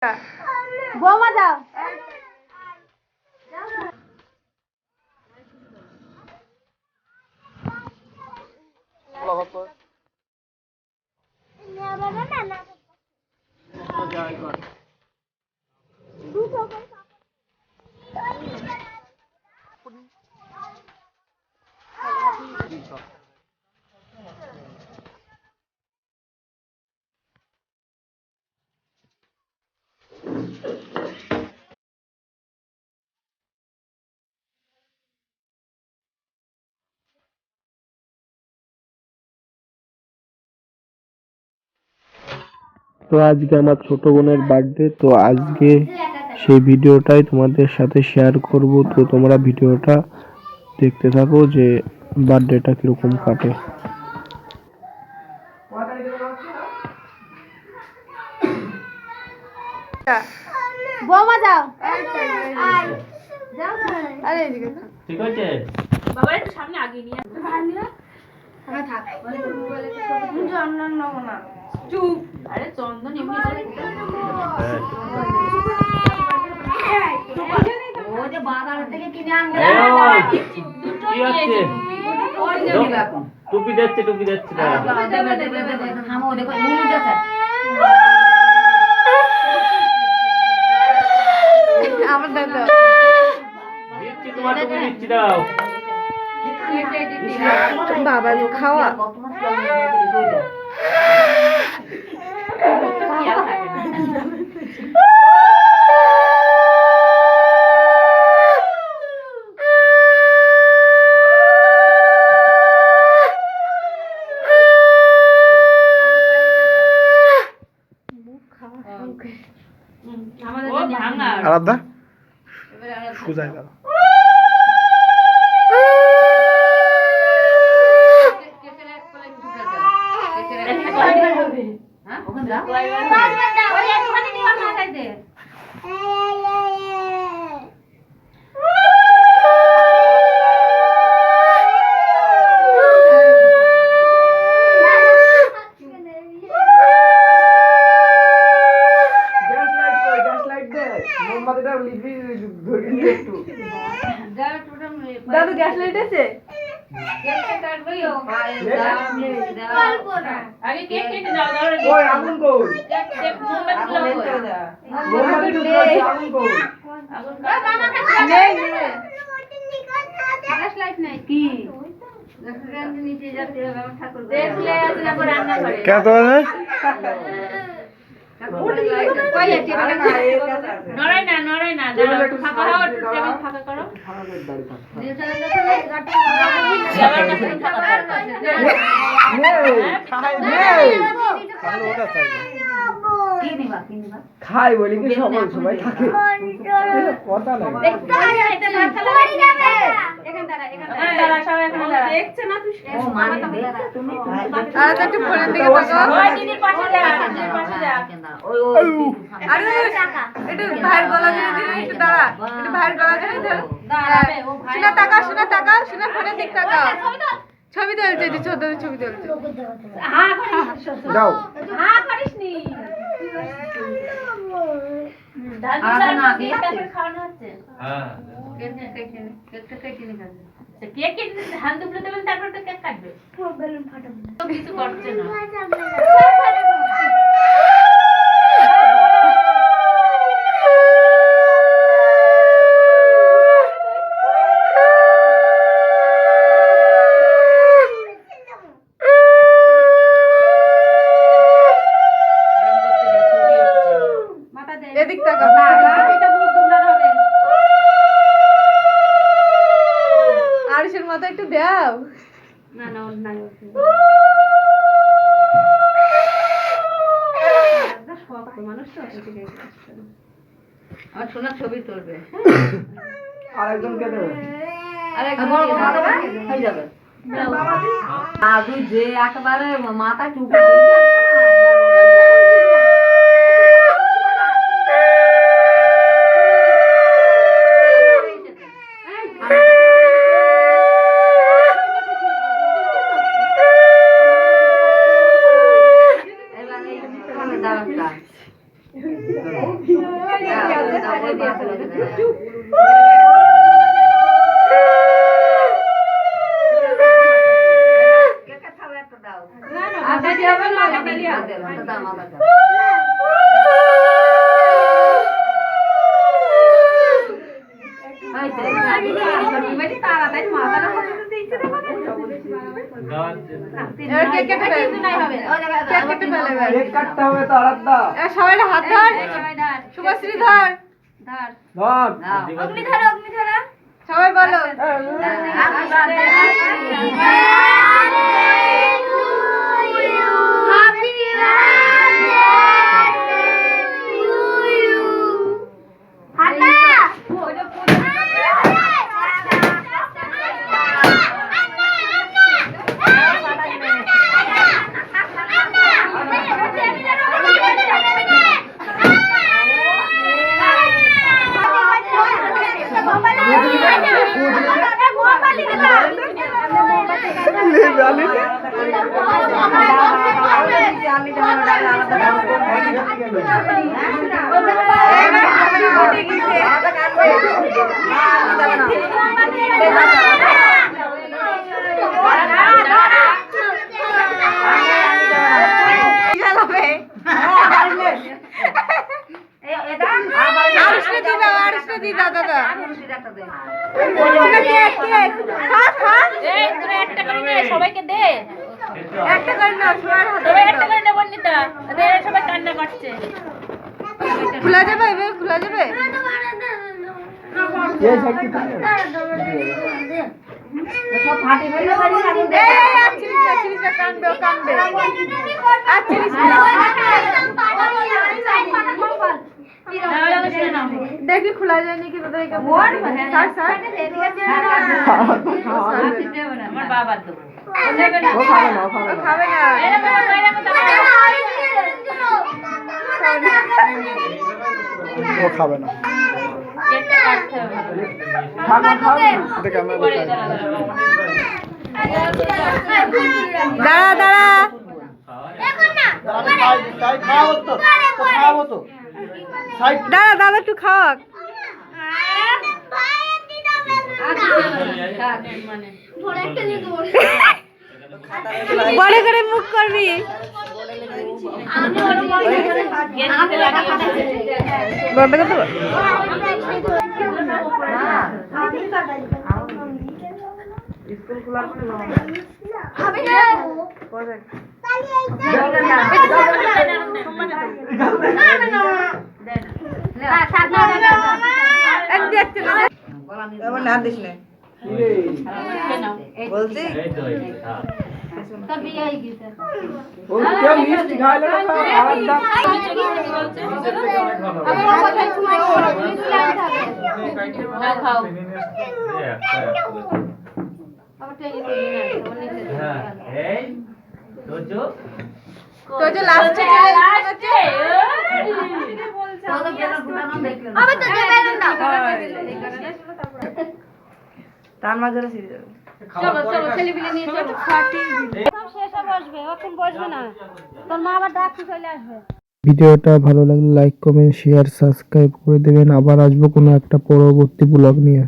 বৌমা যাও। তো আজকে আমার ছোট বোনের বার্থডে, তো আজকে সেই ভিডিওটাই তোমাদের সাথে শেয়ার করব। তো তোমরা ভিডিওটা দেখতে থাকো যে বার্থডেটা কিরকম কাটে। বৌমা যাও। আরে ঠিক আছে বাবা একটু সামনে আগিয়ে নিয়ে আসতে পারলি না? থাক চন্দন নেব না, চুপ। আরে চন্দন এমনি করে ও যে বাজার থেকে কিনে আনবে টুপি দিচ্ছে থামো, দেখো উনি যাচ্ছে আমার দাদা দিচ্ছি, তোমার টুপি দিচ্ছি, দাও। বাবা খাওয়া আলাদা সোজাই দাও। দাদু গ্যাস লাইট আছে? আগে কেক কেটে দাও, দাও ওই আগুন কই? নেই নেই গ্যাস লাইট নাই কি? নিচে যাতে ঠাকুর দেখলে আছে না রান্না করে কে তো নড়াই না দাঁড়াও, একটু ফাঁকা হও, একটু টেবিল ফাঁকা করো। খাই বলি কি সকল সময় থাকে কথা নাই। আর একটু ফোনের দিকে তাকাও। আরে একটু ভাইয়ের গলা ধরে দিন, একটু দাঁড়া, একটু ভাইয়ের গলা ধরে ধর। শোনা তাকাও, শোনা তাকাও, শোনা ফোনের দিক তাকাও। ছবি তুলছে, যে ছোট ছবি তুলছে। দাও কিছু করছে না। এদিক তাকাও। আরিশের মাথা একটু দাও। না না না মানুষ তো আমার সোনার ছবি তুলবে। আরেকজন কে দেবে? হয়ে যাবে যে একেবারে মাথা টুপি আদা দিয়ে হবে না আদা দিয়ে তাড়াতাড়ি মাথাটা পর্যন্ত দিচ্ছে দেখো এবার কেক কেটে ফেল। কেক কেটে ফেল এবার। কেক কাটতে হবে তো আরাধ্যা। এবার সবাই হাত ধর, শুভশ্রী ধর, ধর। সবাই বলো সবাইকে দে একটা করে নাও, সবার হাতে সবাই একটা করে নেব নিতা সবাই কান্না করছে খোলা যাবে এবার খোলা যাবে এই সাইড কি থাকে? এই চিনিস না কানবে ও কানবে আর চিনিস না দেখি খোলা যায় নাকি তোদের একে স্যার স্যার আমার বাবা তো ও খাবে না, ও খাবে ও না। খাবে না ও খাবে না। কেকটা কাটতে হবে খা খা খা। এটা ক্যামেরা করতে দাঁড়া দাঁড়া দাঁড়া দাদা একটু খাওয়াক বড় করে মুখ করবি বন্ধ করতে বল। এক দেখতে না এবার না দিস না বলছি ও কেউ মিষ্টি খাইলে না খা আরাধ্যা। খাও তো যে লাস্টে তার মাঝে চলো চলো ছেলেপিলে নিয়ে চলো সব শেষ হবে আসবে এখন বসবে না তোর মা আবার ডাকতে চলে আসবে ভিডিওটা ভালো লাগলে লাইক কমেন্ট শেয়ার সাবস্ক্রাইব করে দেবেন। আবার আসবো কোনো একটা পরবর্তী ব্লগ নিয়ে।